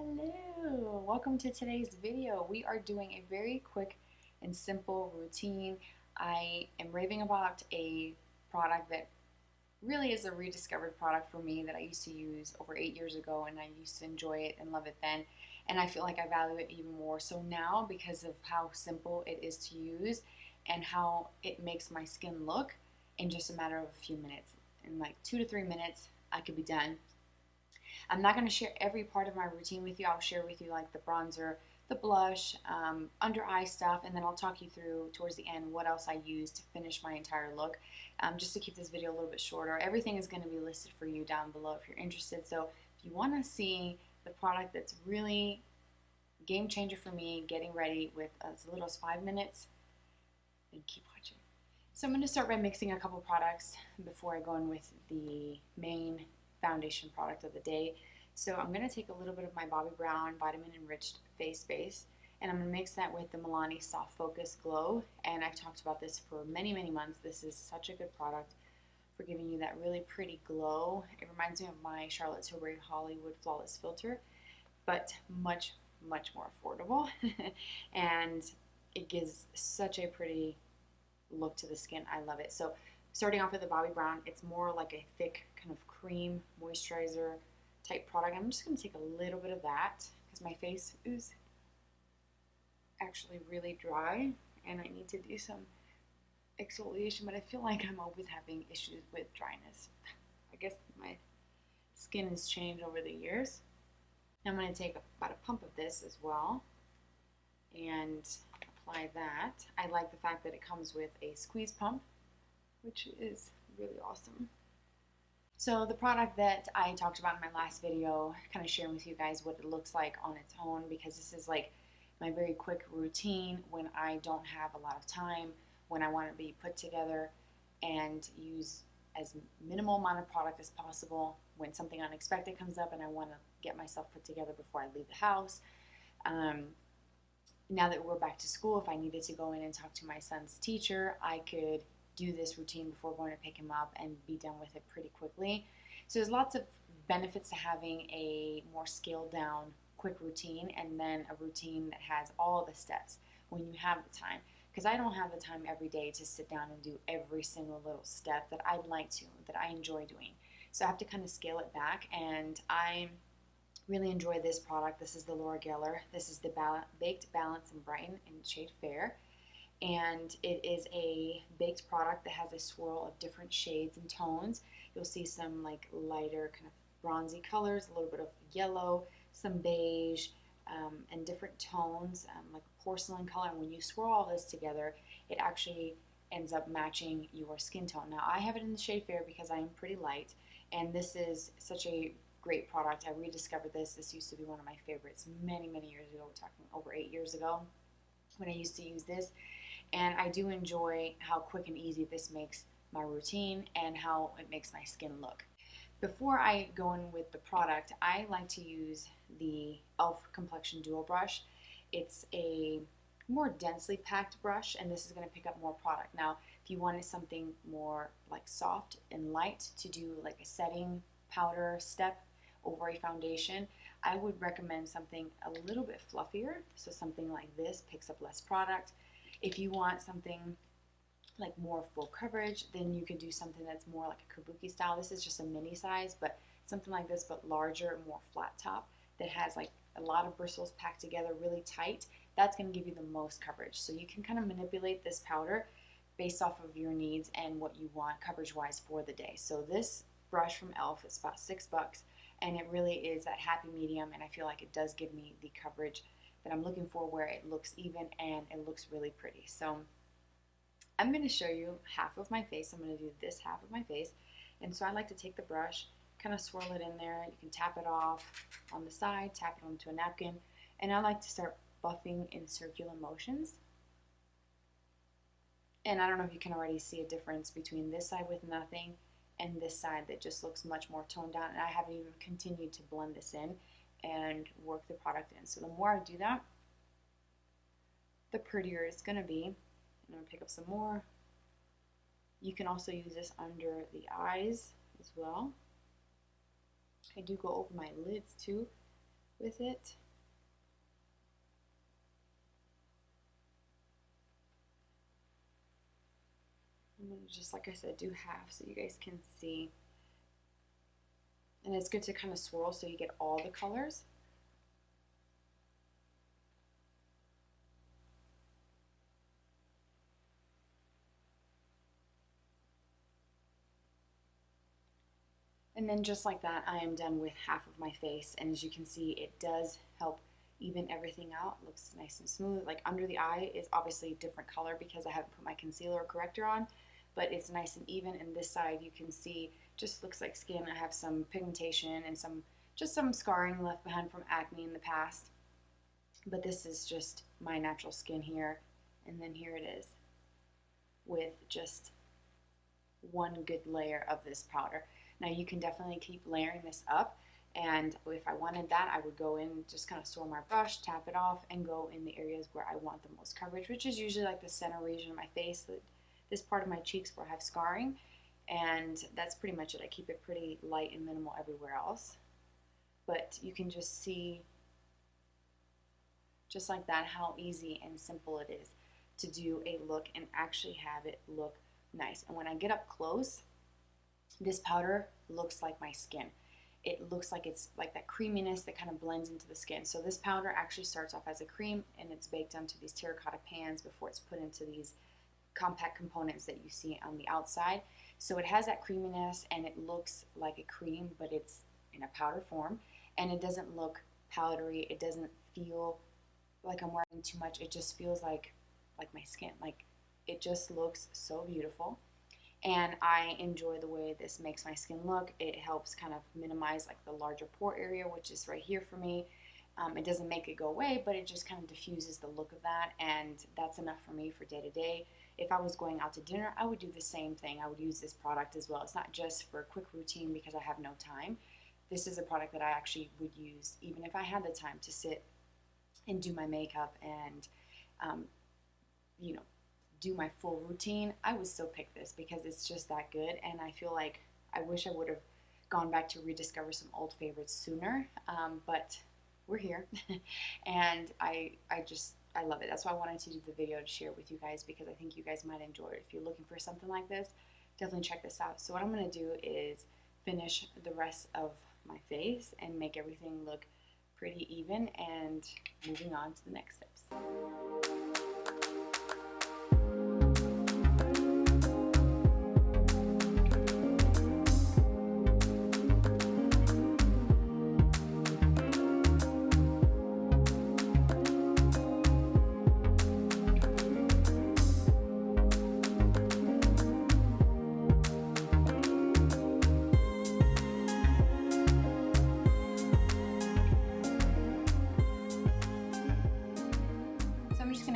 Hello, welcome to today's video. We are doing a very quick and simple routine. I am raving about a product that really is a rediscovered product for me that I used to use over 8 years ago, and I used to enjoy it and love it then, and I feel like I value it even more so now because of how simple it is to use and how it makes my skin look in just a matter of a few minutes. In like 2 to 3 minutes I could be done. I'm not going to share every part of my routine with you. I'll share with you like the bronzer, the blush, under eye stuff, and then I'll talk you through towards the end what else I use to finish my entire look. Just to keep this video a little bit shorter, everything is going to be listed for you down below if you're interested. So if you want to see the product that's really game changer for me, getting ready with as little as 5 minutes, then keep watching. So I'm going to start by mixing a couple products before I go in with the main foundation product of the day. So I'm going to take a little bit of my Bobbi Brown Vitamin Enriched Face Base, and I'm going to mix that with the Milani Soft Focus Glow. And I've talked about this for many months. This is such a good product for giving you that really pretty glow. It reminds me of my Charlotte Tilbury Hollywood Flawless Filter, but much more affordable. And it gives such a pretty look to the skin. I love it. So starting off with the Bobbi Brown, it's more like a thick kind of cream moisturizer type product. I'm just going to take a little bit of that because my face is actually really dry and I need to do some exfoliation, but I feel like I'm always having issues with dryness. I guess my skin has changed over the years. I'm going to take about a pump of this as well and apply that. I like the fact that it comes with a squeeze pump, which is really awesome. So the product that I talked about in my last video, kind of sharing with you guys what it looks like on its own, because this is like my very quick routine when I don't have a lot of time, when I want to be put together and use as minimal amount of product as possible when something unexpected comes up and I want to get myself put together before I leave the house. Now that we're back to school, if I needed to go in and talk to my son's teacher, I could do this routine before going to pick him up and be done with it pretty quickly. So there's lots of benefits to having a more scaled down quick routine and then a routine that has all the steps when you have the time, because I don't have the time every day to sit down and do every single little step that I'd like to, that I enjoy doing. So I have to kind of scale it back, and I really enjoy this product. This is the Laura Geller. This is the Baked Balance and Brighten in shade Fair. And it is a baked product that has a swirl of different shades and tones. You'll see some like lighter kind of bronzy colors, a little bit of yellow, some beige, and different tones, like porcelain color. And when you swirl all this together, it actually ends up matching your skin tone. Now I have it in the shade Fair because I am pretty light, and this is such a great product. I rediscovered this. This used to be one of my favorites many years ago. We're talking over 8 years ago when I used to use this. And I do enjoy how quick and easy this makes my routine and how it makes my skin look. Before I go in with the product, I like to use the e.l.f. Complexion Duo Brush. It's a more densely packed brush, and this is going to pick up more product. Now, if you wanted something more like soft and light to do like a setting powder step over a foundation, I would recommend something a little bit fluffier. So something like this picks up less product. If you want something like more full coverage, then you could do something that's more like a kabuki style. This is just a mini size, but something like this, but larger, more flat top, that has like a lot of bristles packed together really tight. That's going to give you the most coverage. So you can kind of manipulate this powder based off of your needs and what you want coverage wise for the day. So this brush from e.l.f. is about $6, and it really is that happy medium, and I feel like it does give me the coverage that I'm looking for, where it looks even and it looks really pretty. So I'm going to show you half of my face. I'm going to do this half of my face, and so I like to take the brush, kind of swirl it in there. You can tap it off on the side, tap it onto a napkin, and I like to start buffing in circular motions. And I don't know if you can already see a difference between this side with nothing and this side that just looks much more toned down, and I haven't even continued to blend this in and work the product in. So the more I do that, the prettier it's going to be. I'm going to pick up some more. You can also use this under the eyes as well. I do go over my lids too, with it. I'm going to just, like I said, do half so you guys can see. And it's good to kind of swirl so you get all the colors. And then just like that, I am done with half of my face. And as you can see, it does help even everything out. It looks nice and smooth. Like under the eye is obviously a different color because I haven't put my concealer or corrector on, but it's nice and even. And this side you can see just looks like skin. I have some pigmentation and just some scarring left behind from acne in the past. But this is just my natural skin here. And then here it is with just one good layer of this powder. Now you can definitely keep layering this up, and if I wanted that, I would go in, just kind of swirl my brush, tap it off, and go in the areas where I want the most coverage, which is usually like the center region of my face, this part of my cheeks where I have scarring, and that's pretty much it. I keep it pretty light and minimal everywhere else, but you can just see, just like that, how easy and simple it is to do a look and actually have it look nice. And when I get up close, this powder looks like my skin. It looks like it's like that creaminess that kind of blends into the skin. So this powder actually starts off as a cream, and it's baked onto these terracotta pans before it's put into these compact components that you see on the outside. So it has that creaminess, and it looks like a cream, but it's in a powder form, and it doesn't look powdery. It doesn't feel like I'm wearing too much. It just feels like my skin. Like, it just looks so beautiful. And I enjoy the way this makes my skin look. It helps kind of minimize like the larger pore area, which is right here for me. It doesn't make it go away, but it just kind of diffuses the look of that, and that's enough for me for day to day. If I was going out to dinner, I would do the same thing. I would use this product as well. It's not just for a quick routine because I have no time. This is a product that I actually would use even if I had the time to sit and do my makeup and, you know, do my full routine. I would still pick this because it's just that good, and I feel like I wish I would have gone back to rediscover some old favorites sooner, but we're here. And I love it. That's why I wanted to do the video to share with you guys, because I think you guys might enjoy it. If you're looking for something like this, definitely check this out. So what I'm going to do is finish the rest of my face and make everything look pretty even, and moving on to the next steps.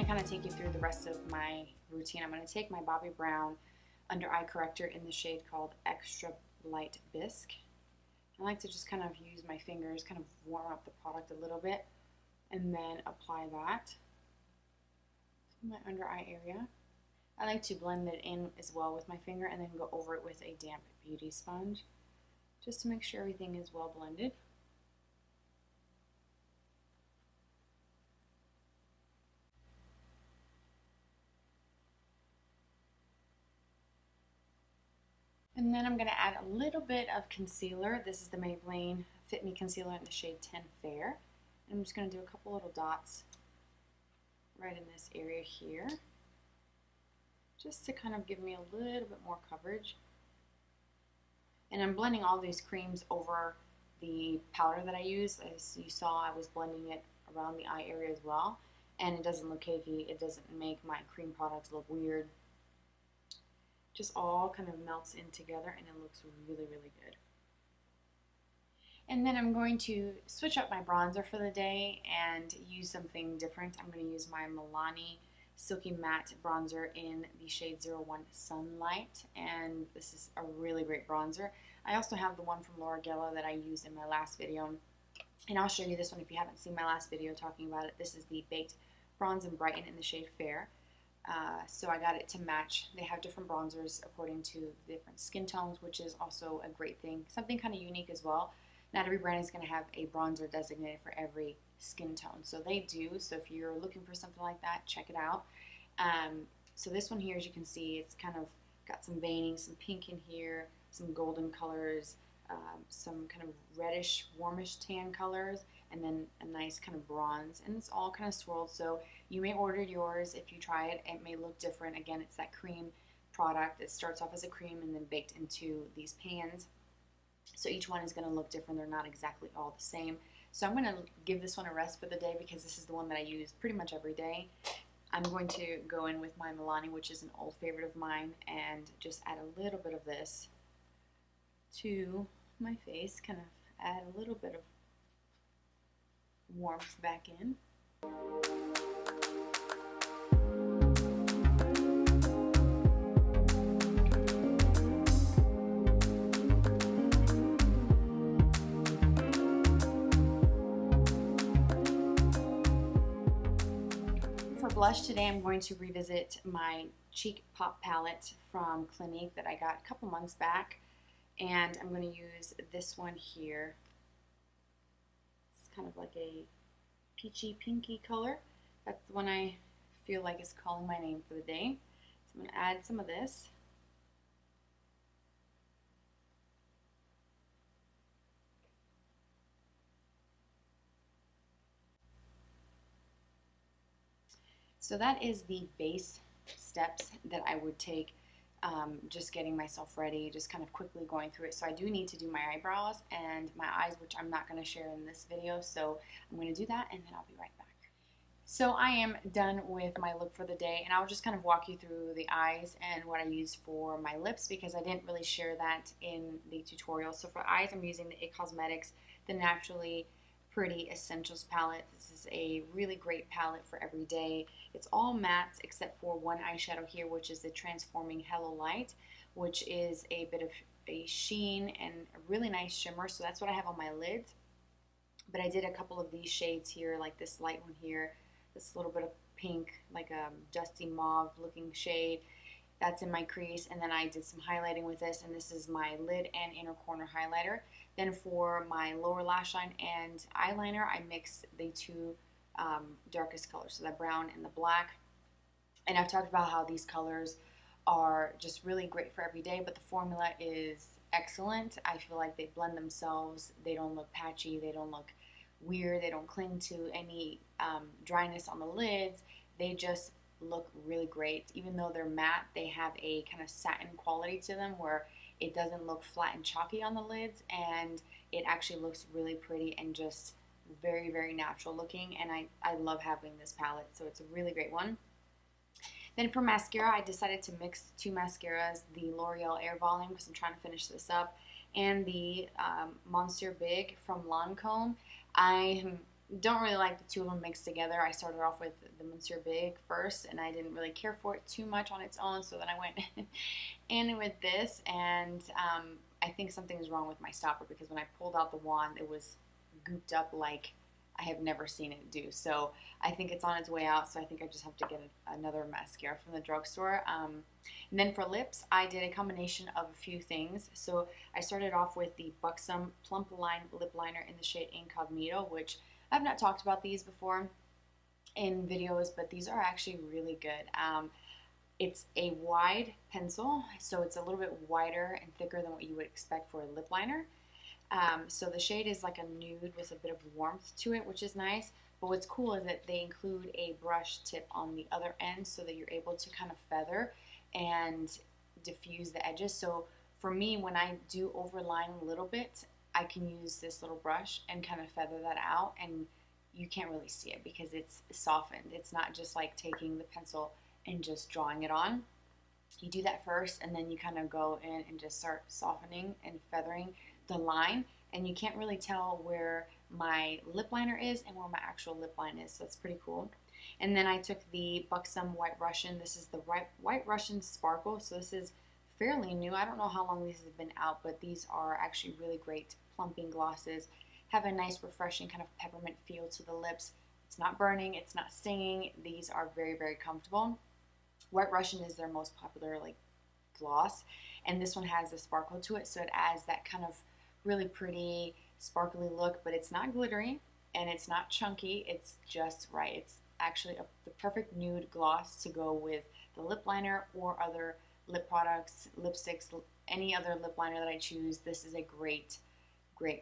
Kind of take you through the rest of my routine. I'm going to take my Bobbi Brown under eye corrector in the shade called Extra Light Bisque. I like to just kind of use my fingers, kind of warm up the product a little bit, and then apply that to my under eye area. I like to blend it in as well with my finger and then go over it with a damp beauty sponge just to make sure everything is well blended. And then I'm going to add a little bit of concealer. This is the Maybelline Fit Me Concealer in the shade 10 Fair. And I'm just going to do a couple little dots right in this area here, just to kind of give me a little bit more coverage. And I'm blending all these creams over the powder that I use. As you saw, I was blending it around the eye area as well. And it doesn't look cakey. It doesn't make my cream products look weird. Just all kind of melts in together, and it looks really, really good. And then I'm going to switch up my bronzer for the day and use something different. I'm going to use my Milani Silky Matte Bronzer in the shade 01 Sunlight, and this is a really great bronzer. I also have the one from Laura Geller that I used in my last video, and I'll show you this one if you haven't seen my last video talking about it. This is the Baked Bronze and Brighten in the shade Fair. So I got it to match. They have different bronzers according to different skin tones, which is also a great thing. Something kind of unique as well. not every brand is going to have a bronzer designated for every skin tone. So they do. So if you're looking for something like that, check it out. So this one here, as you can see, it's kind of got some veining, some pink in here, some golden colors, some kind of reddish, warmish tan colors, and then a nice kind of bronze. And it's all kind of swirled. So you may order yours if you try it. It may look different. Again, it's that cream product. It starts off as a cream and then baked into these pans. So each one is going to look different. They're not exactly all the same. So I'm going to give this one a rest for the day because this is the one that I use pretty much every day. I'm going to go in with my Milani, which is an old favorite of mine, and just add a little bit of this to my face, kind of add a little bit of warmth back in. For blush today, I'm going to revisit my Cheek Pop palette from Clinique that I got a couple months back, and I'm going to use this one here. It's kind of like a peachy pinky color. That's the one I feel like is calling my name for the day. So I'm going to add some of this. So that is the base steps that I would take, just getting myself ready, just kind of quickly going through it. So I do need to do my eyebrows and my eyes, which I'm not going to share in this video. So I'm going to do that and then I'll be right back. So I am done with my look for the day, and I'll just kind of walk you through the eyes and what I use for my lips because I didn't really share that in the tutorial. So for eyes, I'm using the It Cosmetics, the Naturally Pretty Essentials palette. This is a really great palette for every day. It's all mattes except for one eyeshadow here, which is the Transforming Hello Light, which is a bit of a sheen and a really nice shimmer. So that's what I have on my lids. But I did a couple of these shades here, like this light one here, this little bit of pink, like a dusty mauve looking shade. That's in my crease, and then I did some highlighting with this, and this is my lid and inner corner highlighter. Then for my lower lash line and eyeliner, I mixed the two darkest colors, so the brown and the black. And I've talked about how these colors are just really great for every day, but the formula is excellent. I feel like they blend themselves. They don't look patchy. They don't look weird. They don't cling to any dryness on the lids. They just look really great. Even though they're matte, they have a kind of satin quality to them where it doesn't look flat and chalky on the lids, and it actually looks really pretty and just very, very natural looking. And I love having this palette, so it's a really great one. Then for mascara, I decided to mix two mascaras, the L'Oreal Air Volume because I'm trying to finish this up, and the Monsieur Big from Lancome. I don't really like the two of them mixed together. I started off with the Monsieur Big first, and I didn't really care for it too much on its own, so then I went in with this, and I think something's wrong with my stopper because when I pulled out the wand, it was gooped up like I have never seen it do. So I think it's on its way out, so I think I just have to get another mascara from the drugstore. And then for lips, I did a combination of a few things. So I started off with the Buxom Plump Line Lip Liner in the shade Incognito, which I've not talked about these before in videos, but these are actually really good. It's a wide pencil, so it's a little bit wider and thicker than what you would expect for a lip liner. So the shade is like a nude with a bit of warmth to it, which is nice. But what's cool is that they include a brush tip on the other end so that you're able to kind of feather and diffuse the edges. So for me, when I do overline a little bit, I can use this little brush and kind of feather that out, and you can't really see it because it's softened. It's not just like taking the pencil and just drawing it on. You do that first, and then you kind of go in and just start softening and feathering the line, and you can't really tell where my lip liner is and where my actual lip line is, so that's pretty cool. And then I took the Buxom White Russian. This is the White Russian Sparkle, so this is fairly new. I don't know how long these have been out, but these are actually really great plumping glosses. Have a nice refreshing kind of peppermint feel to the lips. It's not burning, it's not stinging. These are very, very comfortable. White Russian is their most popular like gloss, and this one has a sparkle to it, so it adds that kind of really pretty, sparkly look, but it's not glittery and it's not chunky. It's just right. It's actually the perfect nude gloss to go with the lip liner or other lip products, lipsticks, any other lip liner that I choose. This is a great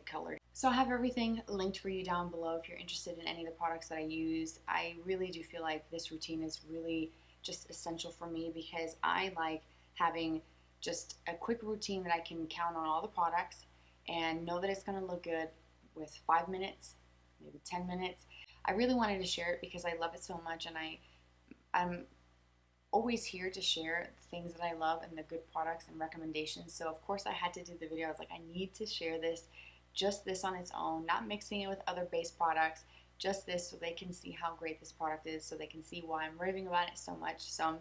color. So I have everything linked for you down below if you're interested in any of the products that I use. I really do feel like this routine is really just essential for me because I like having just a quick routine that I can count on all the products and know that it's going to look good with 5 minutes, maybe 10 minutes. I really wanted to share it because I love it so much, and I'm always here to share things that I love and the good products and recommendations. So of course I had to do the video. I was like, I need to share this, just this on its own, not mixing it with other base products, just this so they can see how great this product is, so they can see why I'm raving about it so much. So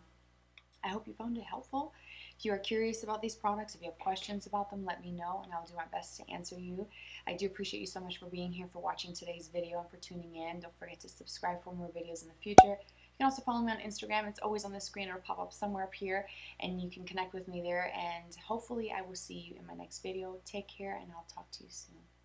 I hope you found it helpful. If you are curious about these products, if you have questions about them, let me know and I'll do my best to answer you. I do appreciate you so much for being here, for watching today's video, and for tuning in. Don't forget to subscribe for more videos in the future. You can also follow me on Instagram. It's always on the screen. It'll pop up somewhere up here and you can connect with me there, and hopefully I will see you in my next video. Take care and I'll talk to you soon.